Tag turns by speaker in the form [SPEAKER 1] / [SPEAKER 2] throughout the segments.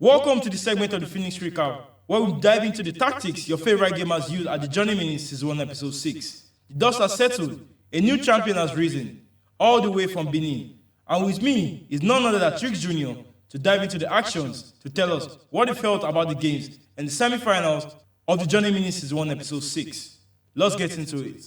[SPEAKER 1] Welcome to the segment of the Phoenix Recap, where we dive into the tactics your favorite gamers use at the Journeyman Season 1 Episode 6. The dust has settled, a new champion has risen, all the way from Benin. And with me is none other than Chuks Junior to dive into the actions to tell us what he felt about the games and the semi-finals of the Journeyman Season 1 Episode 6. Let's get into it.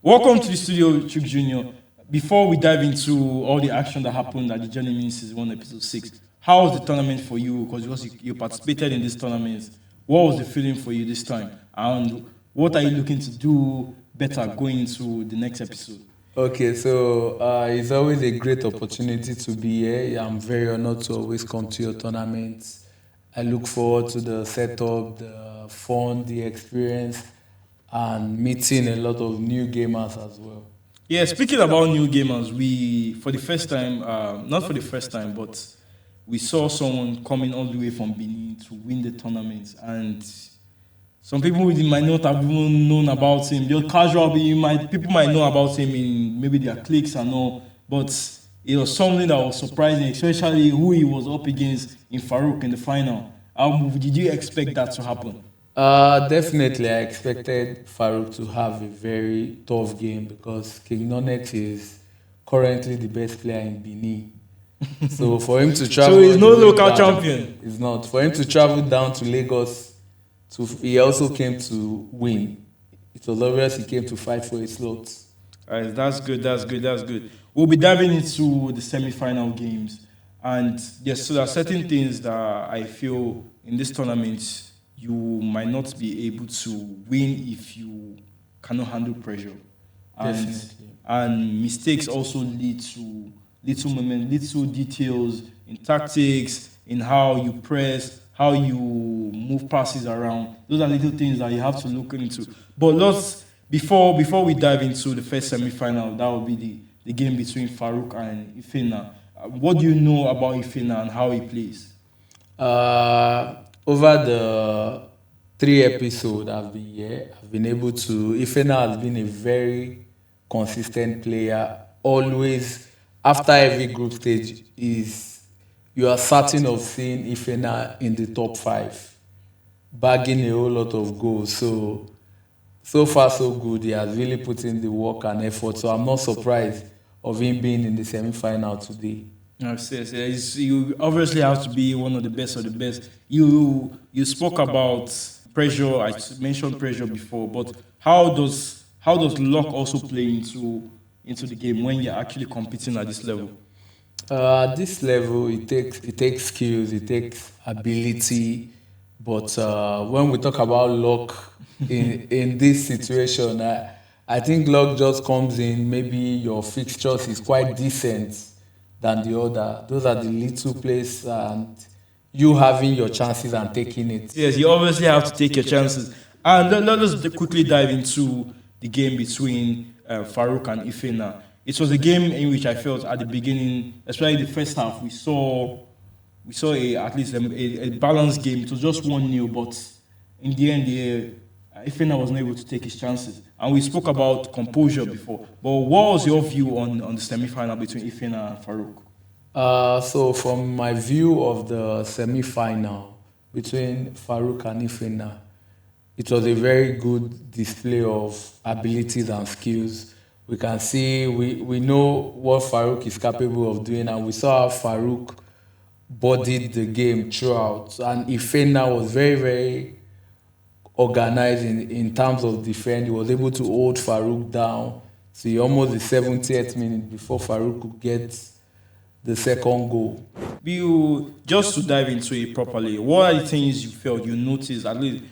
[SPEAKER 1] Welcome to the studio, Chuks Junior. Before we dive into all the action that happened at the Journeyman Season 1 Episode 6, how was the tournament for you? Because you participated in this tournament. What was the feeling for you this time? And what are you looking to do better going into the next episode?
[SPEAKER 2] Okay, so it's always a great opportunity to be here. I'm very honored to always come to your tournaments. I look forward to the setup, the fun, the experience, and meeting a lot of new gamers as well.
[SPEAKER 1] Yeah, speaking about new gamers, we, for the first time, not for the first time, but we saw someone coming all the way from Benin to win the tournament. And some people might not have even known about him. Just casual, people might know about him in maybe their cliques and all. But it was something that was surprising, especially who he was up against in Faruk in the final. How did you expect that to happen?
[SPEAKER 2] Definitely, I expected Faruk to have a very tough game because Kingnonex is currently the best player in Benin. So for him to travel,
[SPEAKER 1] so he's no local champion.
[SPEAKER 2] He's not. For him to travel down to Lagos, he also came to win. It was obvious he came to fight for his slot.
[SPEAKER 1] All right, that's good. We'll be diving into the semi-final games, and yes, so there are certain things that I feel in this tournament you might not be able to win if you cannot handle pressure. And mistakes also lead to little moments, little details in tactics, in how you press, how you move passes around. Those are little things that you have to look into. But before we dive into the first semi-final, that will be the game between Faruk and Ifenna. What do you know about Ifenna and how he plays?
[SPEAKER 2] Over the 3 episodes I've been here, I've been able to. Ifenna has been a very consistent player. Always, after every group stage, you are certain of seeing Ifenna in the top 5, bagging a whole lot of goals. So far so good. He has really put in the work and effort. So I'm not surprised of him being in the semi-final today.
[SPEAKER 1] Yes. You obviously have to be one of the best of the best. You spoke about pressure. I mentioned pressure before, but how does luck also play into the game when you're actually competing at this level?
[SPEAKER 2] At this level, it takes skills, it takes ability. But when we talk about luck in this situation, I think luck just comes in. Maybe your fixtures is quite decent than the other. Those are the little plays and you having your chances and taking it.
[SPEAKER 1] Yes, you obviously have to take your chances. And let us quickly dive into the game between Faruk and Ifenna. It was a game in which I felt at the beginning, especially the first half, we saw at least a balanced game. It was just 1-0, but in the end, Ifenna was not able to take his chances. And we spoke about composure before. But what was your view on the semi-final between Ifenna and Faruk?
[SPEAKER 2] So from my view of the semi-final between Faruk and Ifenna, it was a very good display of abilities and skills. We can see, we know what Faruk is capable of doing, and we saw how Faruk bodied the game throughout. And Ifenna was very, very organized in terms of defense. He was able to hold Faruk down to almost the 70th minute before Faruk could get the second goal.
[SPEAKER 1] Just to dive into it properly, what are the things you felt, you noticed, at least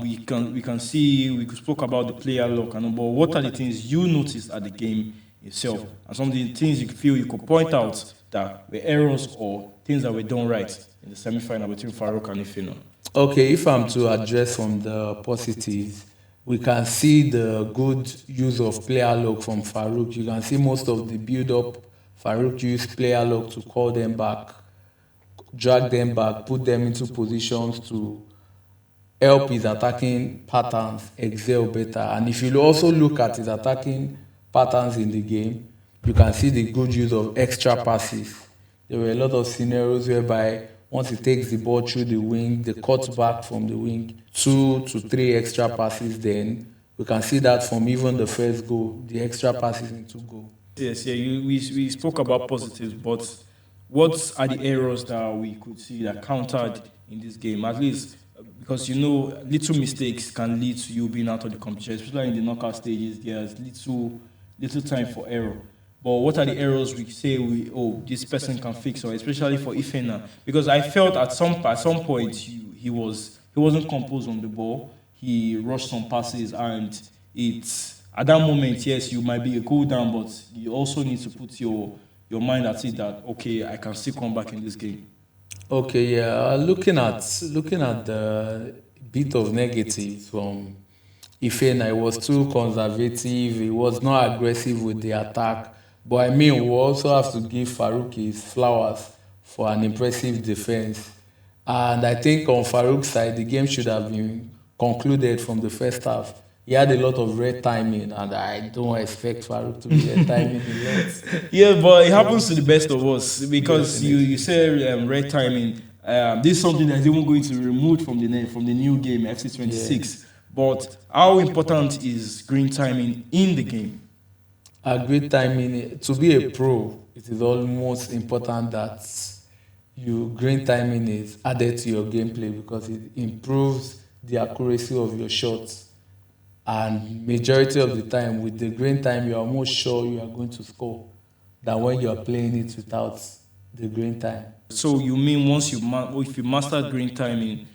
[SPEAKER 1] we can see, we spoke about the player luck, but what are the things you noticed at the game itself, and some of the things you feel you could point out that were errors or things that were done right in the semi-final between Faruk and Ifenna?
[SPEAKER 2] Okay, if I'm to address from the positives, we can see the good use of player luck from Faruk. You can see most of the build-up, Faruk used player luck to call them back, drag them back, put them into positions to help his attacking patterns excel better. And if you also look at his attacking patterns in the game, you can see the good use of extra passes. There were a lot of scenarios whereby once he takes the ball through the wing, the cut back from the wing, 2 to 3 extra passes, then we can see that from even the first goal, the extra passes into goal.
[SPEAKER 1] Yes, yeah, we spoke about positives, but what are the errors that we could see that countered in this game? At least because little mistakes can lead to you being out of the competition, especially in the knockout stages. There's little time for error. But what are the errors we say this person can fix, or especially for Ifenna? Because I felt at some point he wasn't composed on the ball. He rushed some passes, and it's at that moment, yes, you might be a cool down, but you also need to put your mind at it that okay, I can still come back in this game.
[SPEAKER 2] Okay, yeah. Looking at the bit of negatives from Ifenna, he was too conservative. He was not aggressive with the attack. But I mean, we also have to give Faruk his flowers for an impressive defense. And I think on Faruk's side, the game should have been concluded from the first half. He had a lot of red timing, and I don't expect Faruk to be red timing a lot.
[SPEAKER 1] Yeah, but it happens to the best of us because you say red timing. This is something that's even going to be removed from the new game FC 26. Yeah. But how important is green timing in the game?
[SPEAKER 2] Green timing, to be a pro, it is almost important that green timing is added to your gameplay because it improves the accuracy of your shots. And majority of the time, with the green time, you are almost sure you are going to score than when you are playing it without the green time.
[SPEAKER 1] So you mean if you master green timing,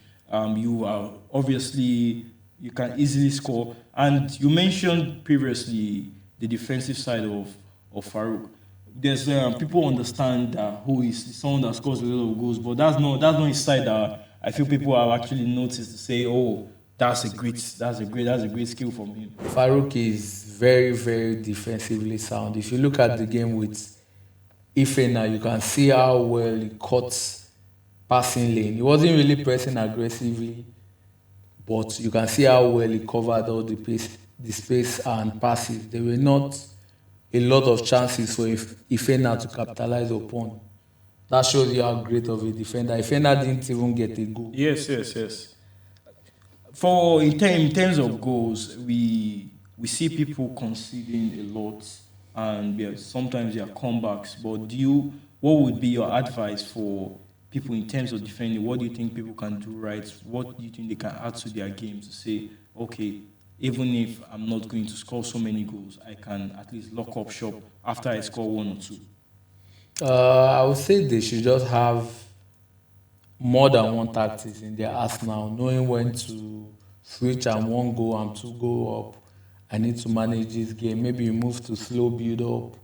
[SPEAKER 1] you are obviously you can easily score. And you mentioned previously the defensive side of Faruk. There's people understand who is someone that scores a lot of goals, but that's not his side that I feel people have actually noticed to say, oh, that's a great skill from him.
[SPEAKER 2] Faruk is very, very defensively sound. If you look at the game with Ifenna, you can see how well he cuts passing lane. He wasn't really pressing aggressively, but you can see how well he covered all the space and passes. There were not a lot of chances for Ifenna to capitalize upon. That shows you how great of a defender. Ifenna didn't even get a goal.
[SPEAKER 1] Yes. For in terms of goals, we see people conceding a lot, and sometimes there are comebacks. But what would be your advice for people in terms of defending? What do you think people can do right? What do you think they can add to their game to say, okay, even if I'm not going to score so many goals, I can at least lock up shop after I score 1 or 2?
[SPEAKER 2] I would say they should just have more than one tactics in their arsenal, knowing when to switch and 1 goal and 2 go up. I need to manage this game. Maybe you move to slow build up,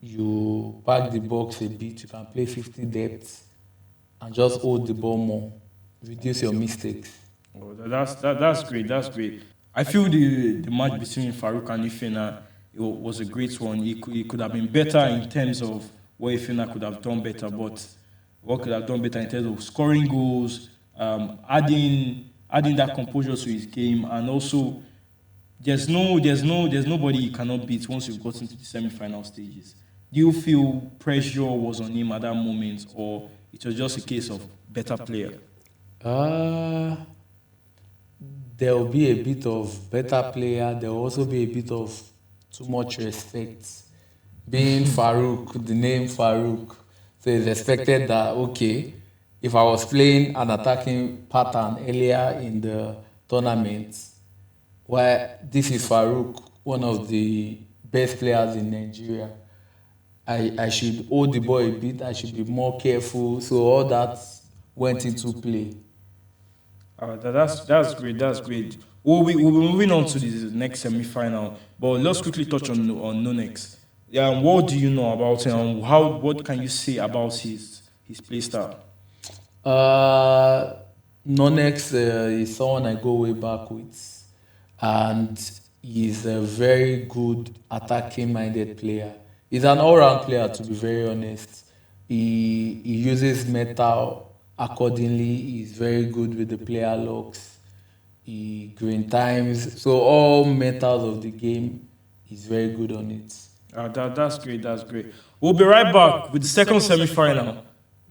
[SPEAKER 2] you back the box a bit, you can play 50 depth and just hold the ball more, reduce your mistakes.
[SPEAKER 1] Oh, that's great. I feel the match between Faruk and Ifenna was a great one. It could have been better in terms of what Ifenna could have done better, but what could have done better in terms of scoring goals, adding that composure to his game, and also there's nobody you cannot beat once you've gotten to the semi-final stages. Do you feel pressure was on him at that moment, or it was just a case of better player?
[SPEAKER 2] There will be a bit of better player. There will also be a bit of too much respect. Being Faruk, the name Faruk, so it's expected that, okay, if I was playing an attacking pattern earlier in the tournament, where this is Faruk, one of the best players in Nigeria, I should hold the ball a bit, I should be more careful. So all that went into play.
[SPEAKER 1] That's great. We'll be moving on to the next semi-final, but let's quickly touch on Kingnonex. What do you know about him? What can you say about his play style?
[SPEAKER 2] Kingnonex is someone I go way back with, and he's a very good attacking-minded player. He's an all-round player, to be very honest. He uses metal accordingly. He's very good with the player locks. green times. So all methods of the game is very good on it.
[SPEAKER 1] That's great. That's great. We'll be right back with the second semi-final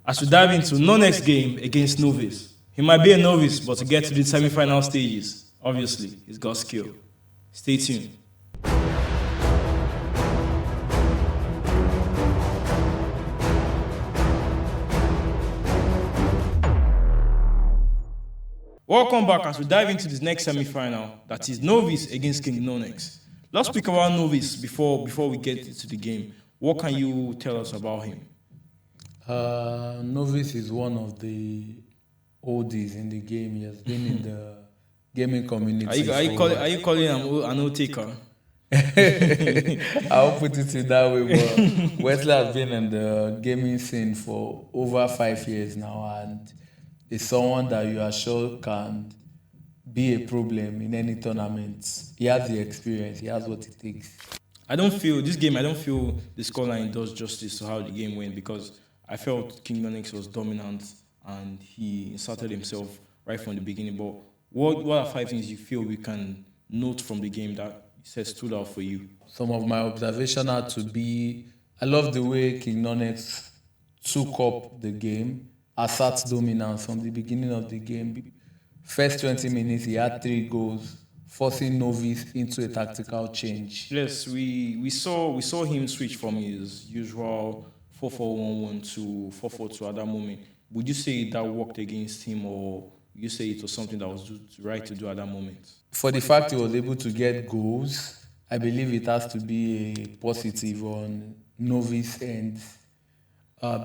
[SPEAKER 1] as we dive into Nonex game against Novice. He might be a novice, but to get to the semi-final stages, obviously, he's got skill. Stay tuned. Welcome back as we dive into this next semi-final, that is Novice against Kingnonex. Let's speak about Novice before we get into the game. What can you tell us about him?
[SPEAKER 2] Novice is one of the oldies in the game. He has been in the gaming community.
[SPEAKER 1] Are you calling him an old taker?
[SPEAKER 2] I'll put it in that way, but Wesley has been in the gaming scene for over 5 years now, and is someone that you are sure can be a problem in any tournament. He has the experience. He has what it takes.
[SPEAKER 1] I don't feel the scoreline does justice to how the game went, because I felt Kingnonex was dominant and he inserted himself right from the beginning. But what are 5 things you feel we can note from the game that stood out for you?
[SPEAKER 2] Some of my observations are to be, I love the way Kingnonex took up the game, assert dominance from the beginning of the game. First 20 minutes, he had 3 goals, forcing Novice into a tactical change.
[SPEAKER 1] Yes, we saw him switch from his usual 4-4-1-1 to 4-4-2 at that moment. Would you say that worked against him, or would you say it was something that was right to do at that moment?
[SPEAKER 2] For the fact he was able to get goals, I believe it has to be a positive on Novice end.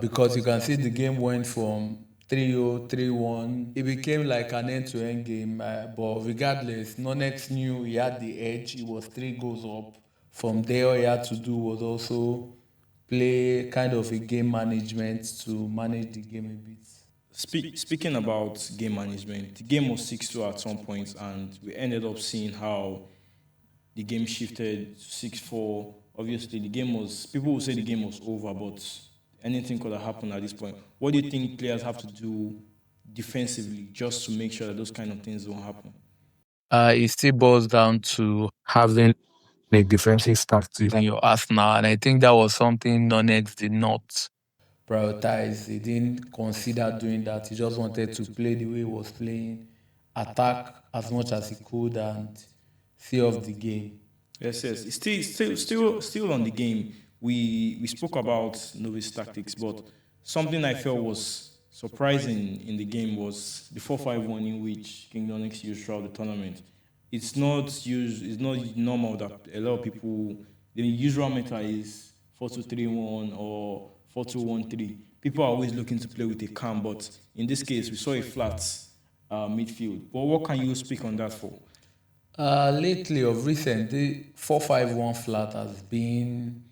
[SPEAKER 2] Because you can see the game went from 3-0, 3-1. It became like an end-to-end game. But regardless, Nonex knew he had the edge. He was 3 goals up. From there, all he had to do was also play kind of a game management to manage the game a bit.
[SPEAKER 1] Speaking about game management, the game was 6-2 at some point, and we ended up seeing how the game shifted to 6-4. Obviously, people will say the game was over, but anything could have happened at this point. What do you think players have to do defensively just to make sure that those kind of things don't happen?
[SPEAKER 2] It still boils down to having a defensive tactics in your arsenal, and I think that was something Nonex did not prioritize. He didn't consider doing that. He just wanted to play the way he was playing, attack as much as he could, and see off the game.
[SPEAKER 1] Yes. Still on the game. We spoke about Novice tactics, but something I felt was surprising in the game was the 4-5-1 in which Kingnonex used throughout the tournament. It's not normal that a lot of people, the usual meta is 4-2-3-1 or 4-2-1-3. People are always looking to play with a cam, but in this case, we saw a flat midfield. But what can you speak on that for?
[SPEAKER 2] Lately, of recent, the 4-5-1 flat has been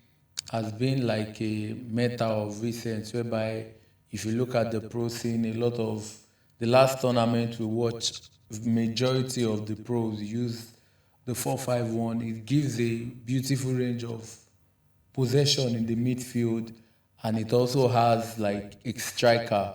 [SPEAKER 2] like a meta of recent, whereby if you look at the pro scene, a lot of the last tournament we watched, majority of the pros use the 4-5-1. It gives a beautiful range of possession in the midfield, and it also has like a striker.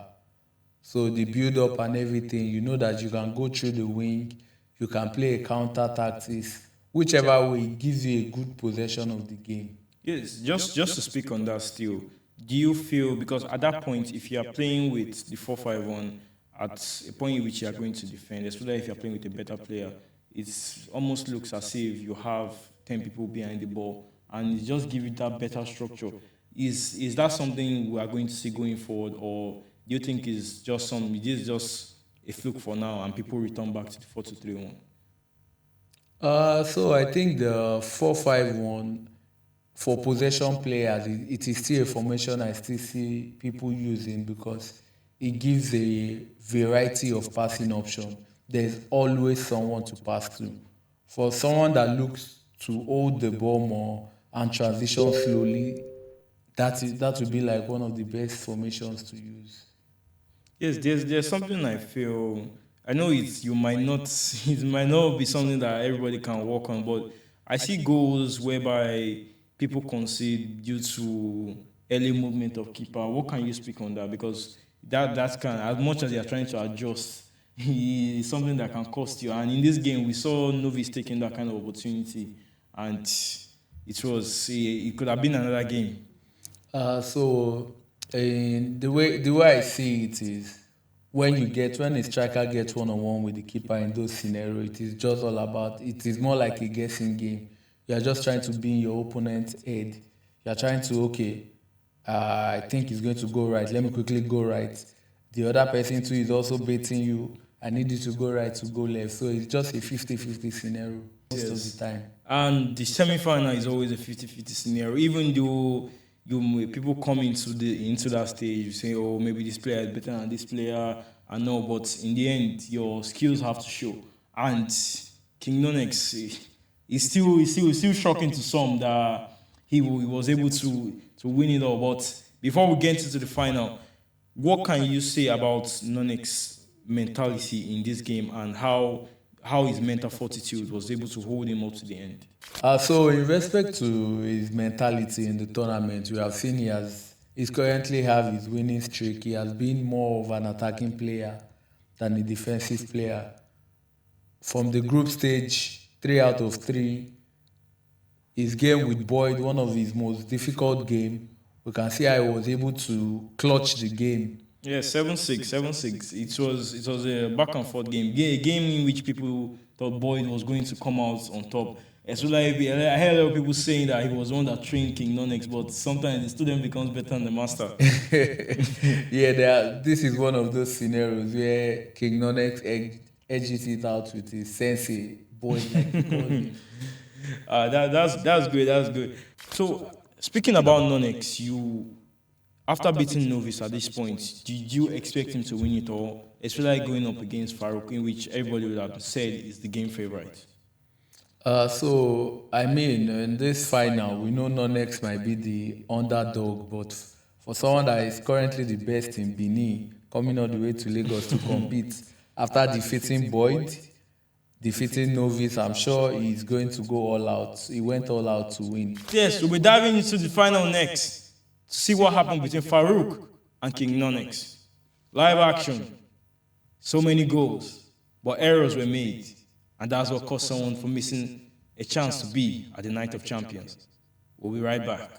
[SPEAKER 2] So the build up and everything, you know that you can go through the wing, you can play a counter tactics, whichever way, it gives you a good possession of the game.
[SPEAKER 1] Yes, just to speak on that still, do you feel, because at that point, if you are playing with the 4-5-1, at a point in which you are going to defend, especially if you are playing with a better player, it almost looks as if you have 10 people behind the ball, and it just gives you that better structure. Is that something we are going to see going forward, or do you think it's just a fluke for now and people return back to the 4-2-3-1?
[SPEAKER 2] So I think the 4-5-1 for possession players, it is still a formation I still see people using, because it gives a variety of passing options. There's always someone to pass to. For someone that looks to hold the ball more and transition slowly, that would be like one of the best formations to use.
[SPEAKER 1] Yes, there's something I feel. I know it might not be something that everybody can work on, but I see goals whereby people concede due to early movement of keeper. What can you speak on that? Because that can, as much as they are trying to adjust is something that can cost you. And in this game, we saw Novice taking that kind of opportunity, and it could have been another game.
[SPEAKER 2] The way I see it is when a striker gets one-on-one with the keeper in those scenarios, it is just all about, it is more like a guessing game. You are just trying to be in your opponent's head. You are trying to, okay, I think it's going to go right. Let me quickly go right. The other person too is also baiting you. I need you to go right, to go left. So it's just a 50-50 scenario most of the time.
[SPEAKER 1] And the semi-final is always a 50-50 scenario. Even though people come into that stage, you say, oh, maybe this player is better than this player. I know, but in the end, your skills have to show. And Kingnonex is still shocking to some that he was able to win it all. But before we get into the final, what can you say about Nonex's mentality in this game and how his mental fortitude was able to hold him up to the end?
[SPEAKER 2] So in respect to his mentality in the tournament, we have seen he's currently have his winning streak. He has been more of an attacking player than a defensive player. From the group stage, 3 out of 3. His game with Boyd, one of his most difficult games. We can see how he was able to clutch the game.
[SPEAKER 1] Yeah, 7-6. It was a back and forth game. A game in which people thought Boyd was going to come out on top. So like, I heard a lot of people saying that he was one that trained Kingnonex, but sometimes the student becomes better than the master.
[SPEAKER 2] Yeah, this is one of those scenarios where Kingnonex edges it out with his sensei, Boyd, like he called him.
[SPEAKER 1] That's good. So speaking about Nonex, after beating Novice at this point, did you expect him to win it all? Especially going up against Faruk, in which everybody would have said is the game favorite.
[SPEAKER 2] In this final, we know Nonex might be the underdog, but for someone that is currently the best in Benin, coming all the way to Lagos to compete, after defeating Boyd, defeating Novice, I'm sure he's going to go all out. He went all out to win.
[SPEAKER 1] Yes, we'll be diving into the final next to see what happened between Faruk and Kingnonex. Live action. So many goals, but errors were made. And that's what caused someone from missing a chance to be at the Night of Champions. We'll be right back.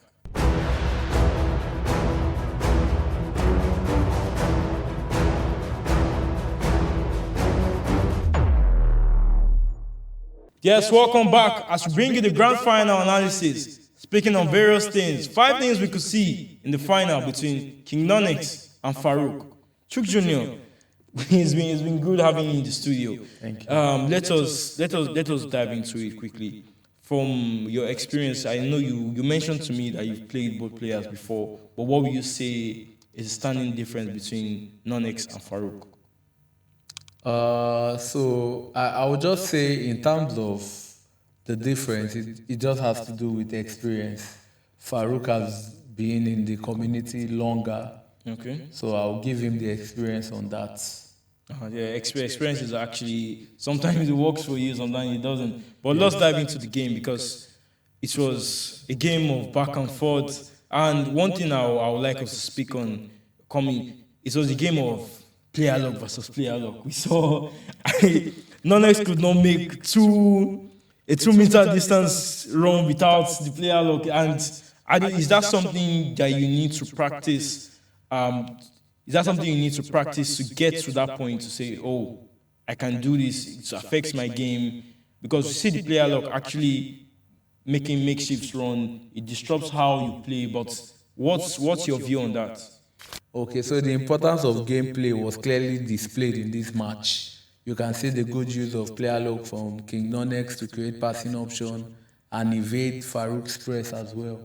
[SPEAKER 1] Yes, welcome back as we bring you the grand final analysis. Speaking on various things, 5 things we could see in the final between Kingnonex and Faruk. Chuks Junior, it's been good having you in the studio.
[SPEAKER 2] Thank you.
[SPEAKER 1] Let us dive into it quickly. From your experience, I know you mentioned to me that you've played both players before, but what would you say is the standing difference between Nonex and Faruk?
[SPEAKER 2] I would just say in terms of the difference, it just has to do with experience. Faruk has been in the community longer.
[SPEAKER 1] Okay.
[SPEAKER 2] So I'll give him the experience on that.
[SPEAKER 1] Experience is actually, sometimes it works for you, sometimes it doesn't. But let's dive into the game because it was a game of back and forth. And one thing I would like us to speak on, it was a game of player luck versus player luck. We saw Nonex could not make a 2-meter distance run without the player luck. And is that something that you need to practice? Is that something you need to practice to get to that point to say, oh, I can do this, it affects my game? Because you see the player luck actually making makeshifts run, it disrupts how you play, but what's your view on that?
[SPEAKER 2] Okay, so the importance of gameplay was clearly displayed in this match. You can see the good use of player luck from Kingnonex to create passing option and evade Faruk's press as well.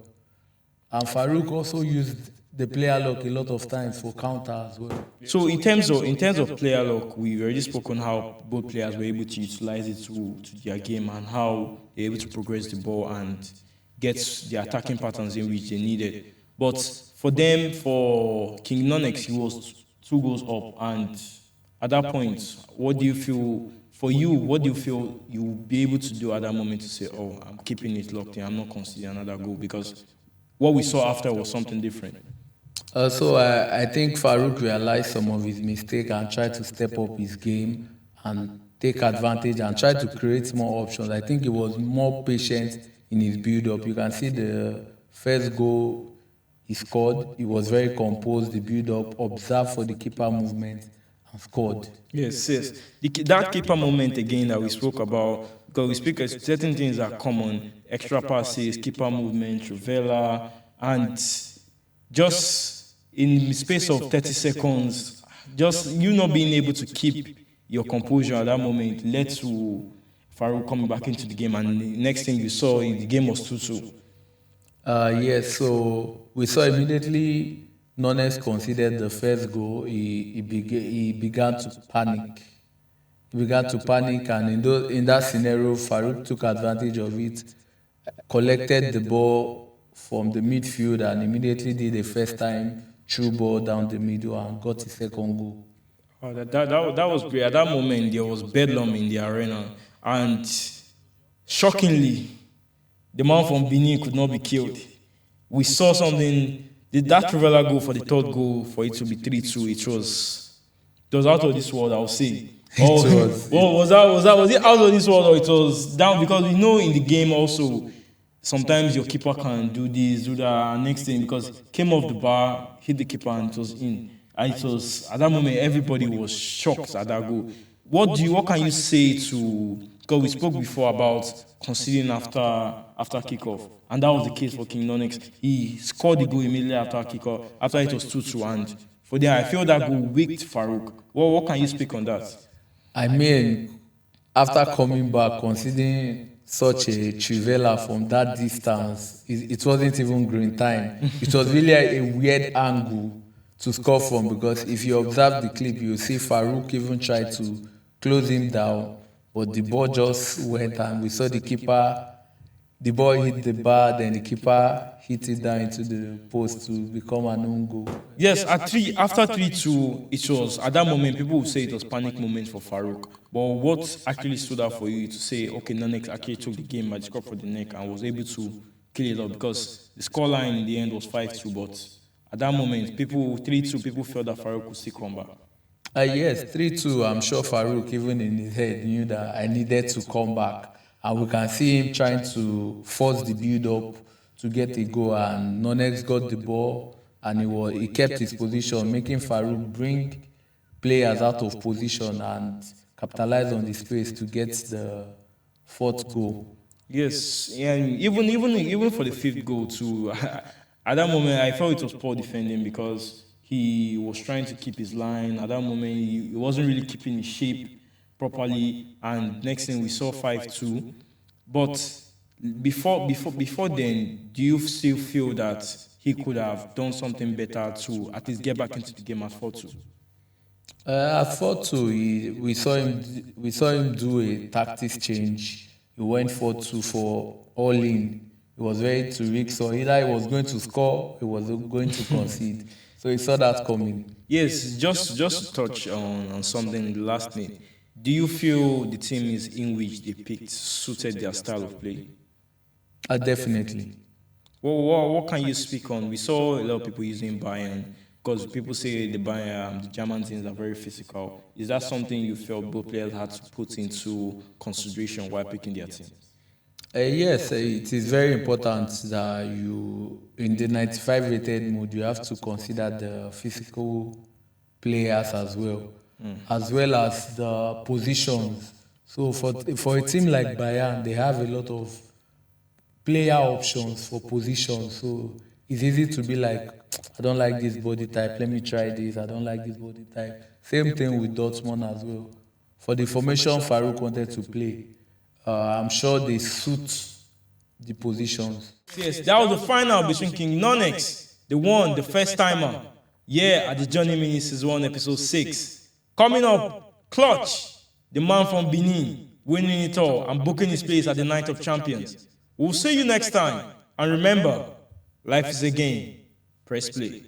[SPEAKER 2] And Faruk also used the player luck a lot of times for counter as well.
[SPEAKER 1] So in terms of player luck, we already spoke on how both players were able to utilize it to their game and how they're able to progress the ball and get the attacking patterns in which they needed. But for Kingnonex, he was 2 goals up, and at that point, what do you feel you'll be able to do at that moment to say, oh, I'm keeping it locked in, I'm not conceding another goal? Because what we saw after was something different.
[SPEAKER 2] So I think Faruk realized some of his mistake and tried to step up his game and take advantage and try to create more options. I think he was more patient in his build-up. You can see the first goal he scored. He was very composed, the build-up, observed for the keeper movement and scored.
[SPEAKER 1] Yes. That keeper moment again that we spoke about, because we speak certain things are common, extra passes, keeper movement, Trivela, and just in the space of 30 seconds, just you not being able to keep your composure at that moment led to Faruk coming back into the game, and the next thing you saw, the game was 2-2.
[SPEAKER 2] Yes, so we saw immediately Novice conceded the first goal. He began to panic. He began to panic, and in that scenario, Faruk took advantage of it, collected the ball from the midfield, and immediately did a first time through ball down the middle and got his second goal.
[SPEAKER 1] Oh, that was great. At that moment, there was bedlam in the arena, and shockingly, the man from Benin could not be killed. We saw something. That Trivela goal for the third goal for it to be 3-2. It was out of this world, I would say. Was it out of this world, or it was down? Because we know in the game also, sometimes your keeper can do this, do that, and next thing, because it came off the bar, hit the keeper, and it was in. And it was, at that moment, everybody was shocked at that goal. What can you say to, because we spoke before about conceding after kickoff, and that was the case for Kingnonex. He scored the goal immediately after kickoff, after it was 2-2, and for them, I feel that goal waked Faruk. What can you speak on that?
[SPEAKER 2] I mean, after coming back, conceding such a Trivela from that distance, it wasn't even green time. It was really a weird angle to score from, because if you observe the clip, you see Faruk even try to close him down, but the ball just went, and we saw the keeper, the ball hit the bar, then the keeper hit it down into the post to become an own goal.
[SPEAKER 1] Yes, after 3-2, it was, at that moment, people would say it was panic moment for Faruk. But what actually stood out for you to say, okay, Nonex actually took the game by the scruff of the neck and was able to kill it off? Because the scoreline in the end was 5-2, but at that moment, 3-2, people felt that Faruk could still come back.
[SPEAKER 2] Yes, 3-2, I'm sure Faruk, even in his head, knew that I needed to come back. And we can see him trying to force the build-up to get a goal. And Nonex got the ball, and he kept his position, making Faruk bring players out of position and capitalize on the space to get the fourth goal.
[SPEAKER 1] Yes, and even for the fifth goal too. At that moment, I felt it was poor defending, because he was trying to keep his line. At that moment, he wasn't really keeping his shape properly. And next thing, we saw 5-2. But before then, do you still feel that he could have done something better to at least get back into the game at 4-2?
[SPEAKER 2] At 4-2, we saw him do a tactics change. He went 4-2 for all in. He was ready to risk, so either he was going to score, he was going to concede. So he saw that coming.
[SPEAKER 1] Yes, just to touch on something, the last thing. Do you feel the team is in which they picked suited their style of play?
[SPEAKER 2] Definitely.
[SPEAKER 1] What can you speak on? We saw a lot of people using Bayern, because people say the Bayern, the German teams are very physical. Is that something you felt both players had to put into consideration while picking their team?
[SPEAKER 2] Yes, it is very important that in the 95 rated mode, you have to consider the physical players as well as the positions. So for a team like Bayern, they have a lot of player options for positions. So it's easy to be like, I don't like this body type, let me try this. I don't like this body type. Same thing with Dortmund as well. For the formation Faruk wanted to play, I'm sure they suit the positions.
[SPEAKER 1] Yes, that was the final between Kingnonex, the first timer, at the Journey Mini Season 1, Episode 6. Coming up, Clutch, the man from Benin, winning it all and booking his place at the Night of Champions. We'll see you next time. And remember, life is a game. Press play.